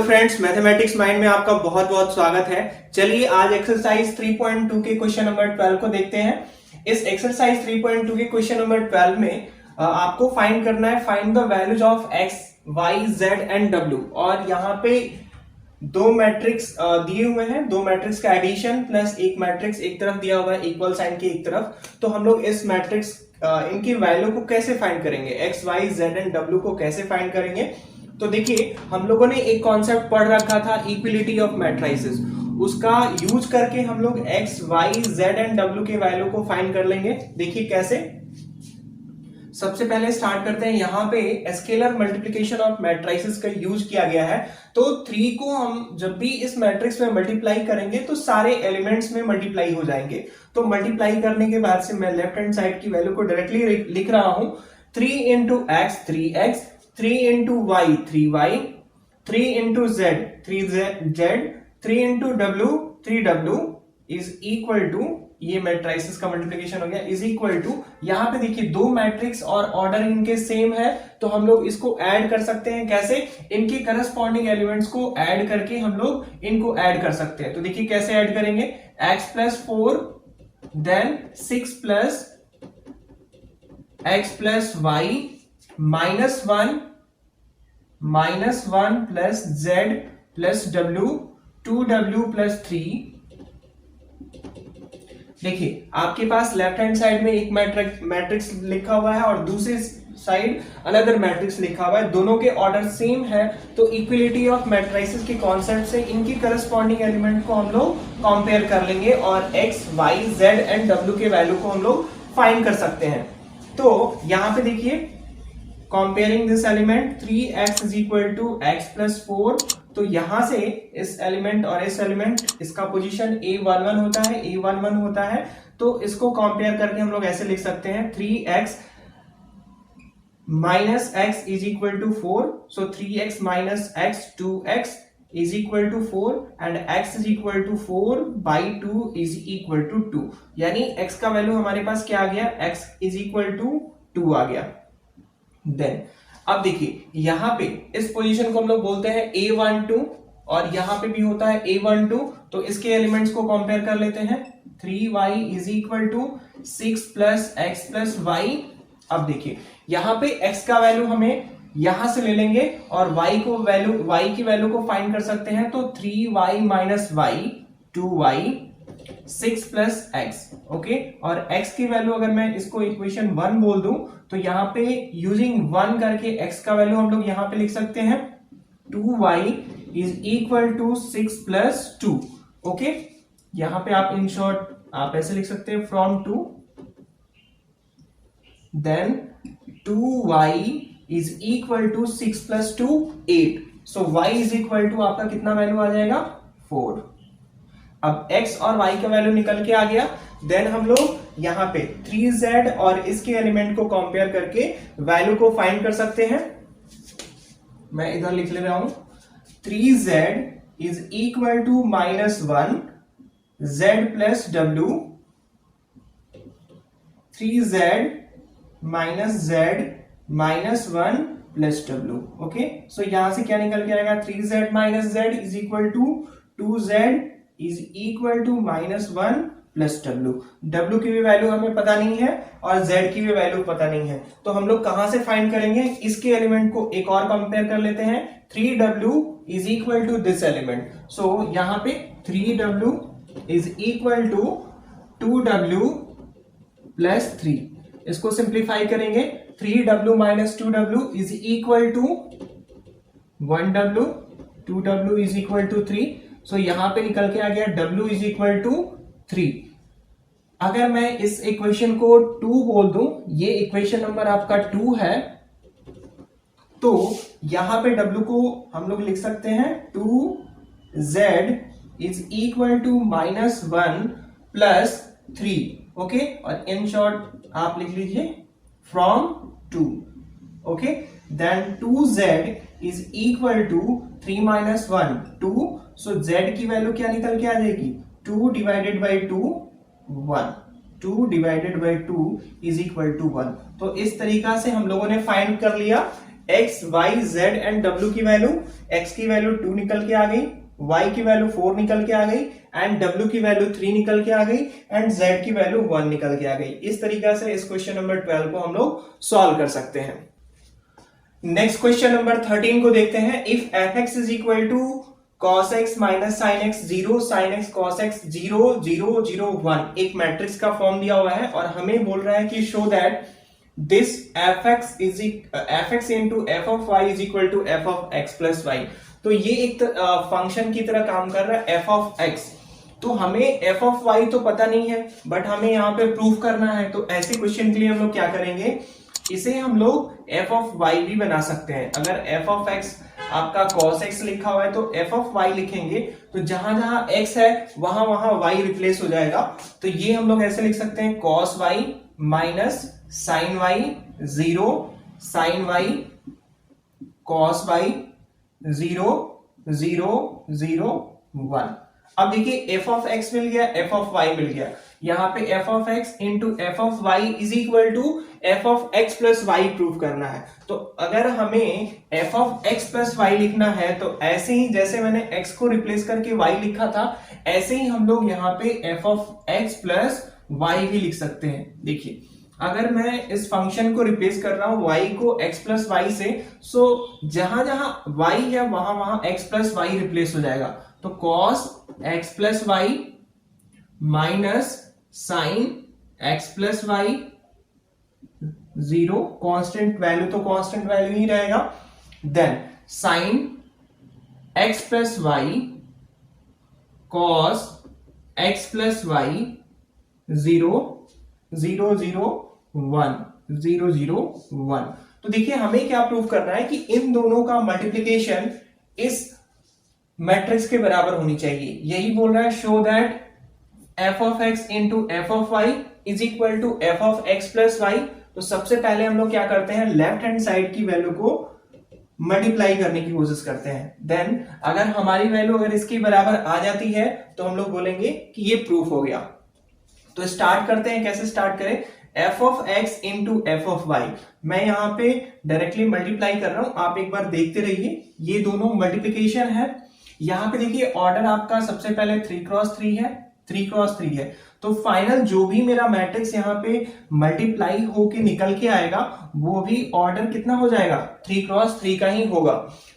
Friends, mathematics mind में आपका बहुत बहुत स्वागत है। चलिए आज एक्सरसाइज 3.2 के क्वेश्चन नंबर 12 को देखते हैं। इस एक्सरसाइज 3.2 के क्वेश्चन नंबर 12 में आपको फाइंड करना है find the values of x y z and डब्ल्यू। और यहाँ पे दो मैट्रिक्स दिए हुए हैं, दो मैट्रिक्स का एडिशन प्लस एक मैट्रिक्स एक तरफ दिया हुआ है इक्वल साइन के एक तरफ। तो हम लोग इस मैट्रिक्स इनकी वैल्यू को कैसे फाइंड करेंगे, एक्स वाई जेड एंड डब्ल्यू को कैसे फाइंड करेंगे। तो देखिए, हम लोगों ने एक कॉन्सेप्ट पढ़ रखा था इक्विलिटी ऑफ मैट्रिसेस, उसका यूज करके हम लोग एक्स वाई जेड एंड डब्ल्यू के वैल्यू को फाइंड कर लेंगे। देखिए कैसे। सबसे पहले स्टार्ट करते हैं। यहाँ पे स्केलर मल्टीप्लिकेशन ऑफ मैट्रिसेस का यूज किया गया है। तो 3 को हम जब भी इस मैट्रिक्स में मल्टीप्लाई करेंगे तो सारे एलिमेंट्स में मल्टीप्लाई हो जाएंगे। तो मल्टीप्लाई करने के बाद से मैं लेफ्ट हैंड साइड की वैल्यू को डायरेक्टली लिख रहा हूं। 3 into x 3x, 3 into y 3y, 3 into z 3z, 3 into डब्ल्यू 3w इज इक्वल टू, ये मैट्रिसेस का मल्टीप्लिकेशन हो गया, इज इक्वल टू, यहां पे देखिए दो मैट्रिक्स और ऑर्डर इनके सेम है तो हम लोग इसको ऐड कर सकते हैं। कैसे? इनके करस्पॉन्डिंग एलिमेंट्स को ऐड करके हम लोग इनको ऐड कर सकते हैं। तो देखिए कैसे ऐड करेंगे। x plus 4 then 6 plus x plus y minus 1 plus z plus w 2w plus 3। देखिए आपके पास लेफ्ट हैंड साइड में एक मैट्रिक्स लिखा हुआ है और दूसरी साइड अनदर मैट्रिक्स लिखा हुआ है, दोनों के ऑर्डर सेम है। तो इक्विलिटी ऑफ मैट्रिसेस के कॉन्सेप्ट से इनकी करस्पॉन्डिंग एलिमेंट को हम लोग कंपेयर कर लेंगे और एक्स वाई जेड एंड डब्ल्यू के वैल्यू को हम लोग फाइंड कर सकते हैं। तो यहां पे देखिए, comparing this element 3x is equal to x plus 4। तो यहां से इस एलिमेंट और इस एलिमेंट, इसका पोजीशन a11 होता है, a11 होता है। तो इसको कंपेयर करके हम लोग ऐसे लिख सकते हैं 3x minus x is equal to 4। So 3x minus x 2x is equal to 4 and x is equal to 4 by 2 is equal to 2। यानी x का वैल्यू हमारे पास क्या आ गया, x इज इक्वल टू 2 आ गया। देन अब देखिए यहां पे इस पोजीशन को हम लोग बोलते हैं a12 और यहां पे भी होता है a12। तो इसके एलिमेंट्स को कंपेयर कर लेते हैं। 3y is equal to 6 plus x plus y. अब देखिए यहां पे x का वैल्यू हमें यहां से ले लेंगे और y की वैल्यू को फाइंड कर सकते हैं। तो 3y minus y 2y 6 plus x. Okay, और x की वैल्यू अगर मैं इसको इक्वेशन 1 बोल दूं तो यहां पे यूजिंग 1 करके x का वैल्यू हम लोग यहां पे लिख सकते हैं 2y is equal to 6 plus 2। Okay, यहां पे आप इन शॉर्ट आप ऐसे लिख सकते हैं from 2 then 2y is equal to 6 plus 2 8। So y is equal to आपका कितना वैल्यू आ जाएगा 4। अब x और y का वैल्यू निकल के आ गया। देन हम लोग यहाँ पे 3z और इसके एलिमेंट को कंपेयर करके वैल्यू को फाइंड कर सकते हैं। मैं इधर लिख ले रहा हूं 3z is equal to minus 1 z plus w, 3z minus z minus 1 plus w। Okay, so यहां से क्या निकल के आएगा 3z minus z is equal to 2z is equal to minus 1 plus w की भी वैल्यू हमें पता नहीं है और z की भी वैल्यू पता नहीं है। तो हम लोग कहां से फाइंड करेंगे, इसके एलिमेंट को एक और कंपेयर कर लेते हैं। 3w is equal to this element. So यहां पे 3w is equal to 2w plus 3। इसको सिंप्लीफाई करेंगे 3w minus 2w is equal to 1w, 2w is equal to 3। So यहां पे निकल के आ गया w इज इक्वल टू 3। अगर मैं इस इक्वेशन को 2 बोल दूं, ये इक्वेशन नंबर आपका 2 है, तो यहां पे w को हम लोग लिख सकते हैं 2z is equal to minus 1 plus 3। Okay, और इन शॉर्ट आप लिख लीजिए from 2। Okay, then 2z is equal to 3 minus 1 2। So z की वैल्यू क्या निकल के आ जाएगी 2 divided by 2 1। 2 divided by 2 is equal to 1। तो इस तरीका से हम लोगों ने फाइंड कर लिया एक्स वाई जेड एंड डब्ल्यू की वैल्यू, एक्स की वैल्यू 2 निकल के आ गई, y की वैल्यू 4 निकल के आ गई एंड w की वैल्यू 3 निकल के आ गई एंड z की वैल्यू 1 निकल के आ गई। इस तरीके से इस क्वेश्चन नंबर 12 को हम लोग सॉल्व कर सकते हैं। नेक्स्ट क्वेश्चन नंबर 13 को देखते हैं। If fx is equal to cos x minus sine x 0 sine x cos x 0 0 0 1 एक मैट्रिक्स का फॉर्म दिया हुआ है और हमें बोल रहा है कि show that this fx into f of y is equal to f of x plus y। तो ये एक फंक्शन की तरह काम कर रहा है f of x। तो हमें f of y तो पता नहीं है बट हमें यहाँ पे प्रूफ करना है। तो ऐसे क्वेश्चन के लिए हम लोग क्या करेंगे, इसे हम लोग f of y भी बना सकते हैं। अगर f of x आपका cos x लिखा हुआ है तो f of y लिखेंगे तो जहां जहां x है वहां वहां y रिप्लेस हो जाएगा। तो ये हम लोग ऐसे लिख सकते हैं cos y minus sine y 0 sine y cos y 0 0 0 1। अब देखिए f of x मिल गया, f of y मिल गया। यहाँ पे f of x into f of y is equal to f of x plus y prove करना है। तो अगर हमें f of x plus y लिखना है तो ऐसे ही जैसे मैंने x को रिप्लेस करके y लिखा था ऐसे ही हम लोग यहाँ पे f of x plus y भी लिख सकते हैं। देखिए अगर मैं इस फंक्शन को रिप्लेस कर रहा हूं y को x प्लस वाई से, सो जहां जहां y है वहां वहां x प्लस वाई रिप्लेस हो जाएगा। तो cos x plus y minus sine x plus y 0 constant value तो कांस्टेंट वैल्यू ही रहेगा, then sine x plus y cos x plus y 0 0 0 1 0 0 1। तो देखिए हमें क्या प्रूव करना है कि इन दोनों का मल्टीप्लिकेशन इस मैट्रिक्स के बराबर होनी चाहिए। यही बोल रहा है show that f of x into f of y is equal to f of x plus y। तो सबसे पहले हम लोग क्या करते हैं, लेफ्ट हैंड साइड की वैल्यू को मल्टीप्लाई करने की कोशिश करते हैं। देन अगर हमारी वैल्यू अगर इसके बराबर आ जाती है तो हम लोग बोलेंगे कि ये प्रूफ हो गया। तो स्टार्ट करते हैं, कैसे स्टार्ट करें, f of x into f of y। मैं यहाँ पे डायरेक्टली मल्टीप्लाई कर रहा हूं, आप एक बार देखते रहिए। ये दोनों मल्टीप्लिकेशन है। यहाँ पे देखिए ऑर्डर आपका सबसे पहले 3x3 है, 3x3 है। तो फाइनल जो भी मेरा मैट्रिक्स यहाँ पे मल्टीप्लाई होके निकल के आएगा वो भी ऑर्डर कितना हो जाएगा, 3x3 का ही होगा।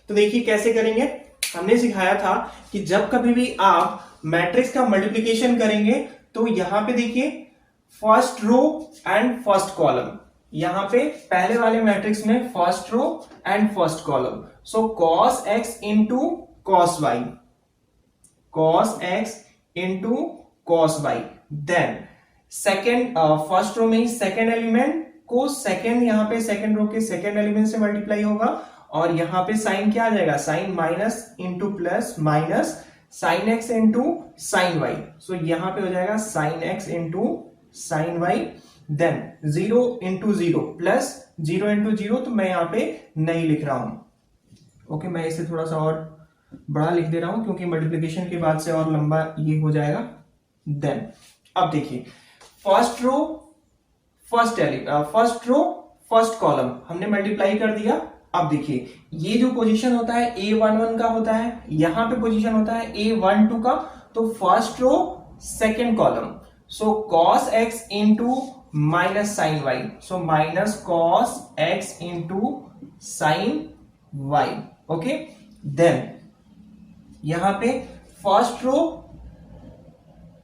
तो देखिए कैसे करेंगे, हमने सिखाया था कि जब कभी भी आप मैट्रिक्स का मल्टीप्लिकेशन करेंगे तो यहां पे देखिए first row and first column, यहां पे पहले वाले मैट्रिक्स में first row and first column. So cos x into cos y, cos x into cos y। Then second first row में ही सेकेंड एलिमेंट को सेकेंड, यहां पे सेकेंड रो के सेकेंड एलिमेंट से मल्टीप्लाई होगा और यहां पे साइन क्या आ जाएगा, sine minus into plus minus sine x into sine y. So यहां पे हो जाएगा sine x into sine y. Then 0 into 0 plus 0 into 0, तो मैं यहां पे नहीं लिख रहा हूं। ओके, मैं इसे थोड़ा सा और बड़ा लिख दे रहा हूं क्योंकि मल्टीप्लिकेशन के बाद से और लंबा ये हो जाएगा। देन अब देखिए फर्स्ट रो फर्स्ट कॉलम हमने मल्टीप्लाई कर दिया। अब देखिए ये जो पोजीशन होता है A11 का होता है, यहां पे पोजीशन होता है A12 का। तो first row second column, so cos x into minus sine y, so minus cos x into sine y. Okay, then यहां पे फर्स्ट रो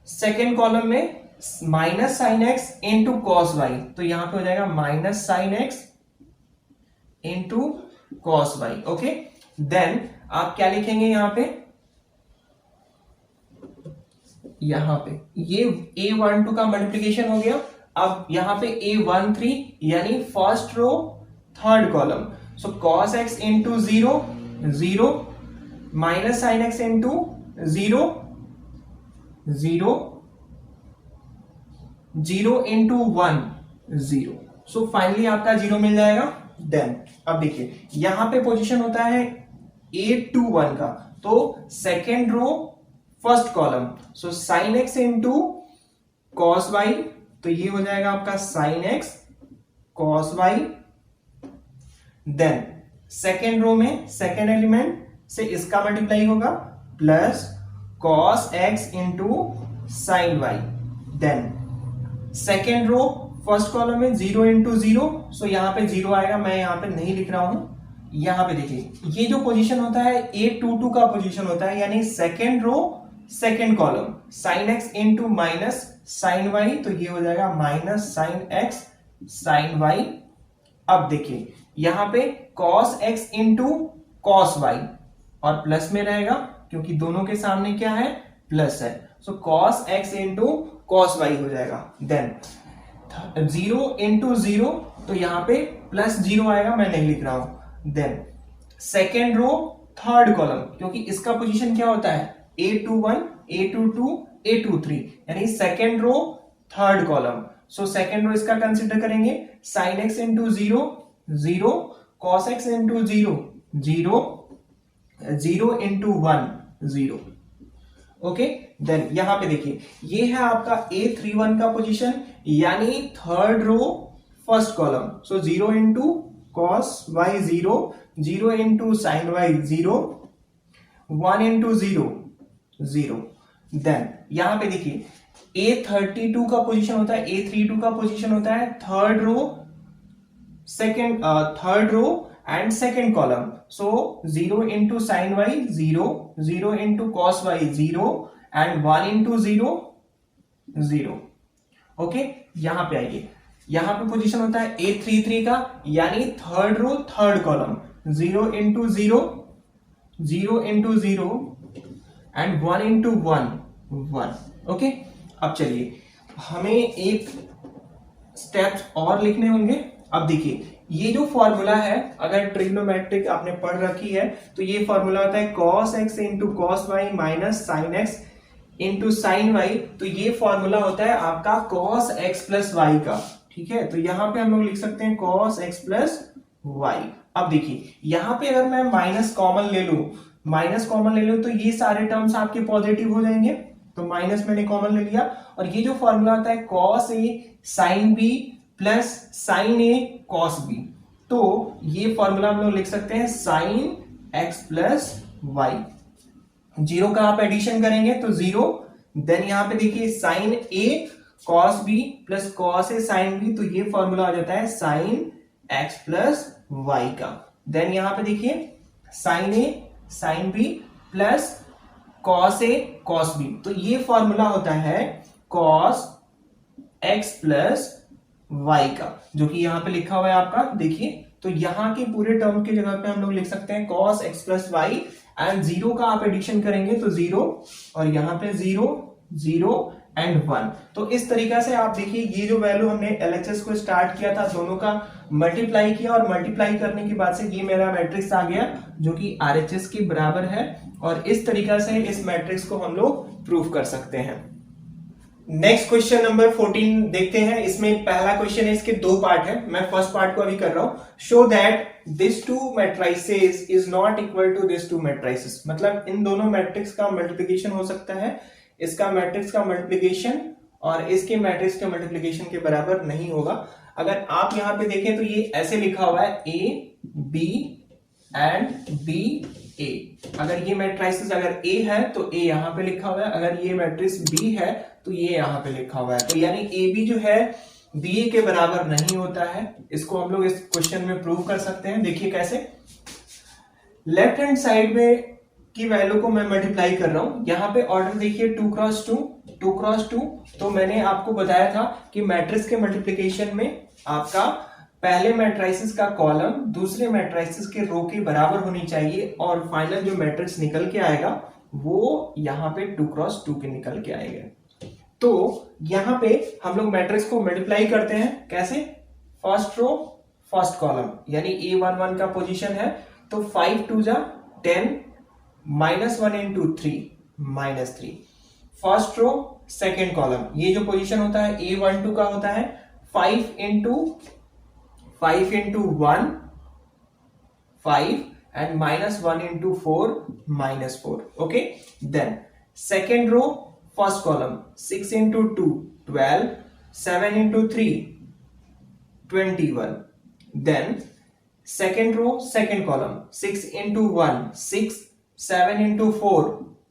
सेकेंड कॉलम में minus sine x into cos y, तो यहां पे हो जाएगा minus sine x into cos y. Okay, then आप क्या लिखेंगे यहां पे ये A12 का मल्टीप्लिकेशन हो गया। अब यहां पे A13 यानी first row third column, so cos x into 0 0 minus sine x into 0 0 0 into 1 0। So finally आपका 0 मिल जाएगा। देन अब देखिए यहां पे पोजीशन होता है A21 का, तो second row first column, so sine x into cos y, तो ये हो जाएगा आपका sine x cos y. Then second row में सेकेंड एलिमेंट से इसका मल्टीप्लाई होगा plus cos x into sine y. Then second row first column में 0 इंटू 0, सो यहां पे 0 आएगा, मैं यहां पे नहीं लिख रहा हूं। यहां पे देखिए ये जो पोजीशन होता है A22 का पोजीशन होता है, यानी second row second column sine x into minus sine y, तो ये हो जाएगा minus sine x sine y. अब देखिए यहां पे cos x into cos y और प्लस में रहेगा क्योंकि दोनों के सामने क्या है, प्लस है, so cos x into cos y हो जाएगा। देन 0 इंटू 0, तो यहां पे प्लस 0 आएगा, मैं नहीं लिख रहा हूं। Then second row third column, क्योंकि इसका पोजीशन क्या होता है A21 A22 A23, यानी second row third column, so second row इसका कंसिडर करेंगे sine x into 0 0, cos x into 0 0, 0 into 1 0। Okay, then यहां पे देखिए ये है आपका A31 का पोजीशन, यानी third row first column, so 0 into cos y 0, 0 into sine y 0, 1 into 0 0। Then यहां पे देखिए A32 का पोजीशन होता है, A32 का पोजीशन होता है third row and second column, so 0 into sine y 0, 0 into cos y 0 and 1 into 0 0। Okay, यहां पे आइए, यहां पे पोजीशन होता है A33 का, यानी third row third column, 0 into 0, 0 into 0 and 1 into 1 1। Okay, अब चलिए हमें एक स्टेप्स और लिखने होंगे। अब देखिए ये जो फॉर्मूला है, अगर ट्रिग्नोमेट्रिक आपने पढ़ रखी है तो ये फॉर्मूला होता है cos x into cos y minus sine x into sine y, तो ये फॉर्मूला होता है आपका कॉस एक्स प्लस वाई का। ठीक है, तो यहां पे हम लोग लिख सकते हैं कॉस एक्स प्लस वाई। अब देखिए यहां पे अगर मैं माइनस कॉमन ले लूं तो ये सारे टर्म्स आपके पॉजिटिव हो जाएंगे, तो माइनस मैंने कॉमन ले लिया, और ये जो फॉर्मूला आता है cos a sine b plus sine a cos b, तो ये फॉर्मूला हम लोग लिख सकते हैं sine x plus y. Zero का आप एडिशन करेंगे तो 0, देन यहां पे देखिए sign a cos B plus cos a sine B, तो ये फॉर्मूला आ जाता है साइन एक्स प्लस वाई का। देन यहां पे देखिए sign A sine b plus cos A cos b, तो ये फॉर्मूला होता है कॉस एक्स प्लस वाई का, जो कि यहां पे लिखा हुआ है आपका देखिए। तो यहां के पूरे टर्म की जगह पे हम लोग लिख सकते हैं cos x plus y, and 0 का आप एडिशन करेंगे तो 0, और यहां पे 0 0 एंड 1। तो इस तरीका से आप देखिए ये जो वैल्यू हमने एलएचएस को स्टार्ट किया था, दोनों का मल्टीप्लाई किया, और मल्टीप्लाई करने के बाद से ये मेरा मैट्रिक्स आ गया जो कि आरएचएस के बराबर है, और इस तरीका से इस मैट्रिक्स को हम लोग प्रूव कर सकते हैं। नेक्स्ट क्वेश्चन नंबर 14 देखते हैं। इसमें पहला क्वेश्चन है, इसके दो पार्ट है, मैं फर्स्ट पार्ट को अभी कर रहा हूं। Show that this two matrices is not equal to this two matrices, मतलब इन दोनों मैट्रिक्स का मल्टीप्लिकेशन हो सकता है, इसका मैट्रिक्स का मल्टीप्लिकेशन और इसके मैट्रिक्स के मल्टीप्लिकेशन के बराबर नहीं होगा। अगर आप यहां पे देखें तो ये ऐसे लिखा हुआ है ए बी एंड बी ए, अगर ये मैट्रिसेस अगर ए है तो ए यहां पे लिखा हुआ है, अगर ये मैट्रिक्स बी है तो ये यहां पे लिखा हुआ है, तो यानी ए बी जो है बी ए के बराबर नहीं होता है। इसको हम लोग इस क्वेश्चन में प्रूव कर सकते हैं। देखिए कैसे, लेफ्ट हैंड साइड में की वैल्यू को मैं मल्टीप्लाई कर रहा हूं, यहां पे ऑर्डर देखिए 2 क्रॉस 2, तो मैंने आपको बताया था कि मैट्रिक्स के मल्टीप्लिकेशन में आपका पहले मैट्रिसेस का कॉलम दूसरे मैट्रिसेस के रो के बराबर होनी चाहिए, और फाइनल जो मैट्रिक्स निकल के आएगा वो यहाँ पे 2 क्रॉस 2 के निकल के आएगा। तो यहां पे हम लोग मैट्रिक्स को मल्टीप्लाई करते हैं, कैसे, फर्स्ट रो फर्स्ट कॉलम, यानी A11 का पोजीशन है, तो 5 2 जा 10 -1 into 3 -3। First row second column, ये जो पोजीशन होता है A12 का होता है 5 into 1 5 and -1 into 4 -4। Okay, then second row first column 6 into 2 12, 7 into 3 21, then second row second column 6 into 1 6, 7 into 4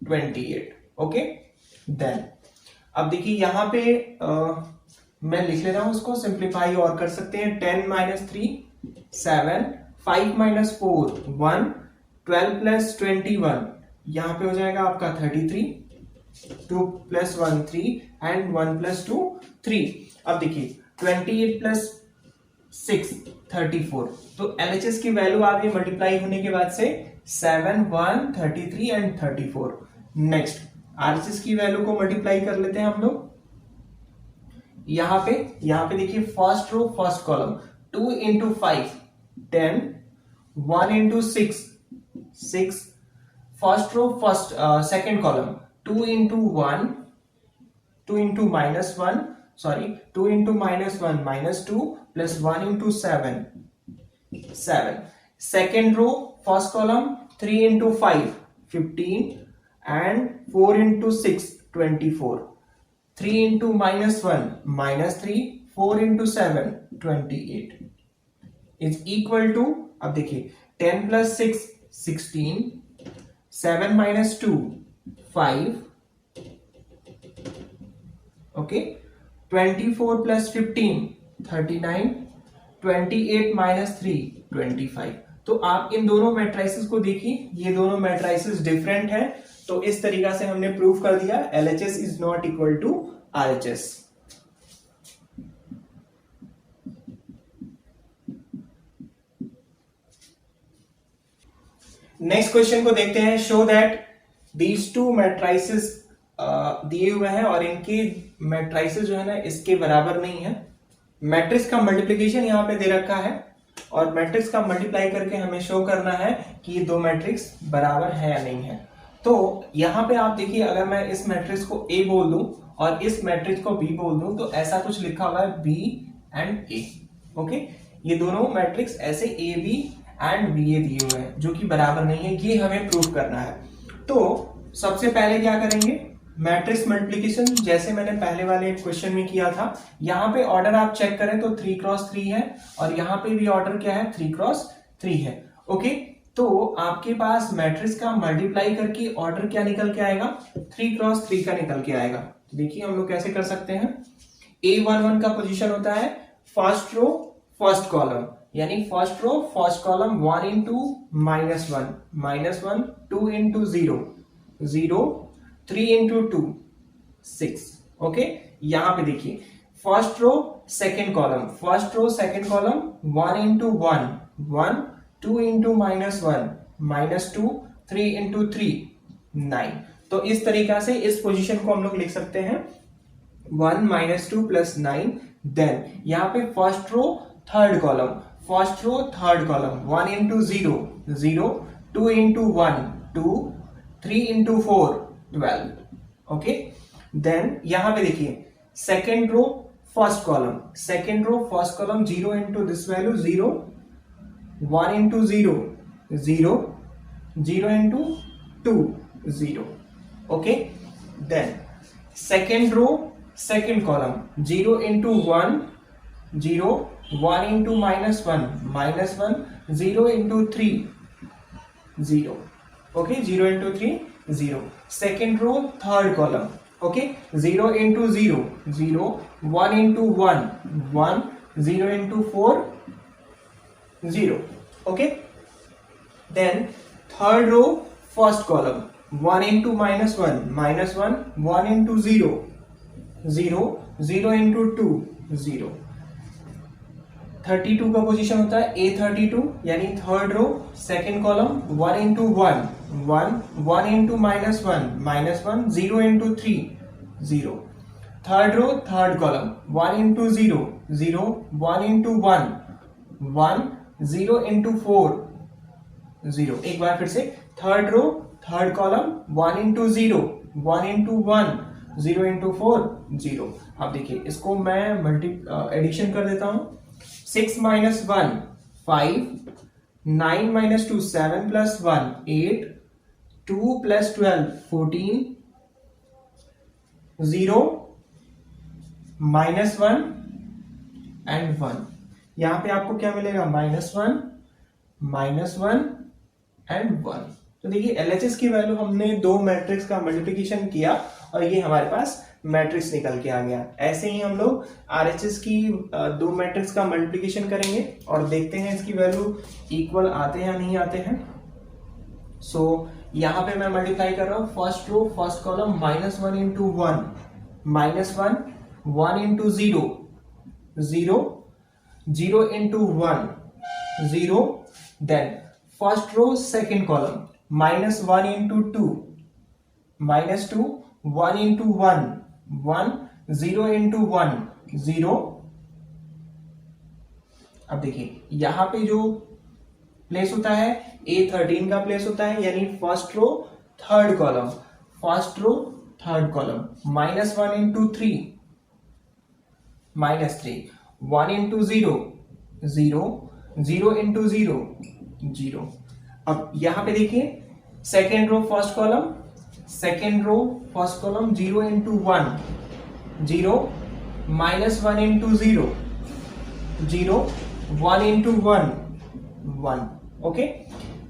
28। Okay, then अब देखिए यहां पे मैं लिख ले रहा हूं, उसको सिंप्लीफाई और कर सकते हैं। 10 माइनस 3 7, 5 माइनस 4 1, 12 प्लस 21 यहां पे हो जाएगा आपका 33, 2 प्लस 1 3 एंड 1 प्लस 2 3। अब देखिए 28 प्लस 6 34, तो एलएचएस की वैल्यू आ गई मल्टीप्लाई होने के बाद से 7 1 33 एंड 34। नेक्स्ट आरएचएस की वैल्यू को मल्टीप्लाई कर लेते हैं हम लोग। यहां पे देखिए first row first column 2 into 5 10, 1 into 6 6, first row first second column 2 into 1 2 into minus 1 sorry 2 into minus 1 minus 2 plus 1 into 7 7, second row first column 3 into 5 15 and 4 into 6 24, 3 into minus 1 minus 3, 4 into 7 28 is equal to, अब देखिए 10 plus 6 16, 7 minus 2 5, okay, 24 plus 15 39, 28 minus 3 25। तो आप इन दोनों matrices को देखिए, ये दोनों matrices different है, तो इस तरीका से हमने प्रूव कर दिया LHS is not equal to RHS। Next question को देखते हैं। Show that these two matrices दिए हुए हैं और इनके मैट्रिसेस जो है ना इसके बराबर नहीं है। मैट्रिक्स का मल्टीप्लिकेशन यहां पे दे रखा है और मैट्रिक्स का मल्टीप्लाई करके हमें शो करना है कि ये दो मैट्रिक्स बराबर है या नहीं है। तो यहां पे आप देखिए, अगर मैं इस मैट्रिक्स को A बोल दूं और इस मैट्रिक्स को B बोल दूं तो ऐसा कुछ लिखा हुआ है B एंड A। ओके, ये दोनों मैट्रिक्स ऐसे AB एंड BA दिए हुए हैं जो कि बराबर नहीं है, ये हमें प्रूव करना है। तो सबसे पहले क्या करेंगे, मैट्रिक्स मल्टीप्लिकेशन जैसे मैंने पहले वाले क्वेश्चन में किया था। यहां पे ऑर्डर आप चेक करें तो 3 क्रॉस 3 है और यहां पे भी ऑर्डर क्या है 3 क्रॉस 3 है। ओके, तो आपके पास मैट्रिक्स का मल्टीप्लाई करके ऑर्डर क्या निकल के आएगा 3 क्रॉस 3 का निकल के आएगा। तो देखिए हम लोग कैसे कर सकते हैं। A11 का पोजीशन होता है फर्स्ट रो फर्स्ट कॉलम, यानी first row first column 1 into -1 2 into 0 0 3 into 2 6। Okay, यहां पे देखिए first row second column 1 into 1 2 into -1 -2 3 into 3 9। तो इस तरीका से इस पोजीशन को हम लोग लिख सकते हैं 1 -2 प्लस 9। देन यहां पे first row third column 1 into 0 0 2 into 1 2 3 into 4 12। Okay, then यहां पे देखिए second row first column 0 into this value 0 1 into 0 0 0 into 2 0। Okay, then second row second column 0 into 1 0 1 into -1 0 into 3 0। Okay, 0 into 3 0। Second row third column, okay, 0 into 0 0 1 into 1 0 into 4 0। Okay, then third row first column 1 into -1 1 into 0 0 0 into 2 0। 32 का position होता है A32, यानी third row second column 1 into 1 into -1 0 into 3 0। Third row third column 1 into 0 0 1 into 1 0 into 4 0। एक बार फिर से third row third column 1 into 0 1 into 1 0 into 4 0। अब देखिए इसको मैं एडिशन कर देता हूं। 6 minus 1 5, 9 minus 2 7 plus 1 8, 2 plus 12 14, 0 -1 and 1। यहां पे आपको क्या मिलेगा -1 -1 एंड 1। तो देखिए LHS की वैल्यू हमने दो मैट्रिक्स का मल्टीप्लिकेशन किया और ये हमारे पास मैट्रिक्स निकल के आ गया। ऐसे ही हम लोग RHS की दो मैट्रिक्स का मल्टीप्लिकेशन करेंगे और देखते हैं इसकी वैल्यू इक्वल आते हैं या नहीं आते हैं। सो यहां पे मैं मल्टीप्लाई कर रहा हूं first row first column -1 into 1 -1 1 into 0 0 0 into 1 0 then first row second column -1 into 2 -2 1 into 1 1 0 into 1 0। अब देखिए यहां पे जो प्लेस होता है A13 का प्लेस होता है, यानी first row third column first row third column -1 into 3 -3 1 into 0 0 0 into 0 0। अब यहां पे देखिए second row first column 0 into 1 0 -1 into 0 0 1 into 1 1। Okay,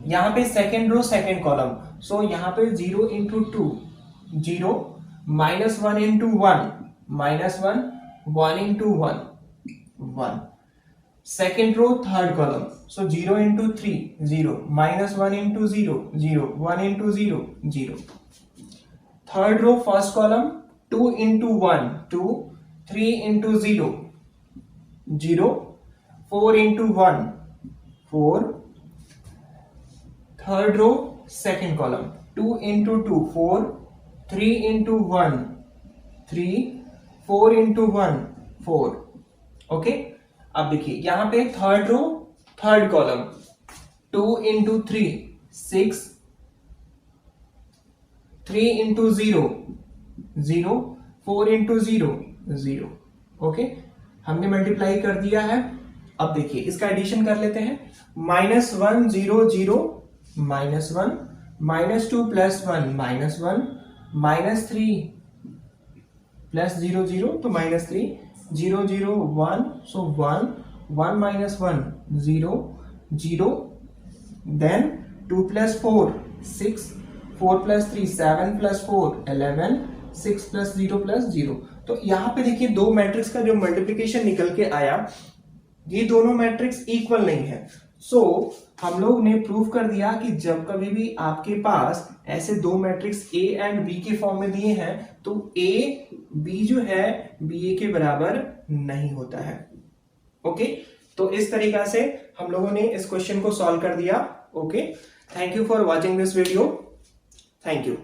यहां पे second row second column, so यहां पे 0 into 2 0 -1 into 1 -1 1 into 1 1। Second row third column, so 0 into 3 0 -1 into 0 0 1 into 0 0। Third row first column 2 into 1 2 3 into 0 0 4 into 1 4। Third row second column 2 into 2 4 3 into 1 3 4 into 1 4। Okay, अब देखिए यहां पे third row third column 2 into 3 6 3 into 0 0 4 into 0 0। Okay, हमने multiply कर दिया है। अब देखिए इसका एडिशन कर लेते हैं -1 0 0 -1 -2 प्लस 1 -1 -3 प्लस 0 0 तो -3 0 0 1 so 1 1 -1 0 0 then 2 plus 4 6 4 plus 3 7 plus 4 11 6 plus 0 plus 0। तो यहां पे देखिए दो मैट्रिक्स का जो मल्टीप्लिकेशन निकल के आया, ये दोनों मैट्रिक्स इक्वल नहीं है। सो हम लोग ने प्रूव कर दिया कि जब कभी भी आपके पास ऐसे दो मैट्रिक्स A एंड B के फॉर्म में दिए हैं तो A B जो है BA के बराबर नहीं होता है। ओके, तो इस तरीका से हम लोगों ने इस क्वेश्चन को सॉल्व कर दिया। Okay, thank you for watching this video. Thank you.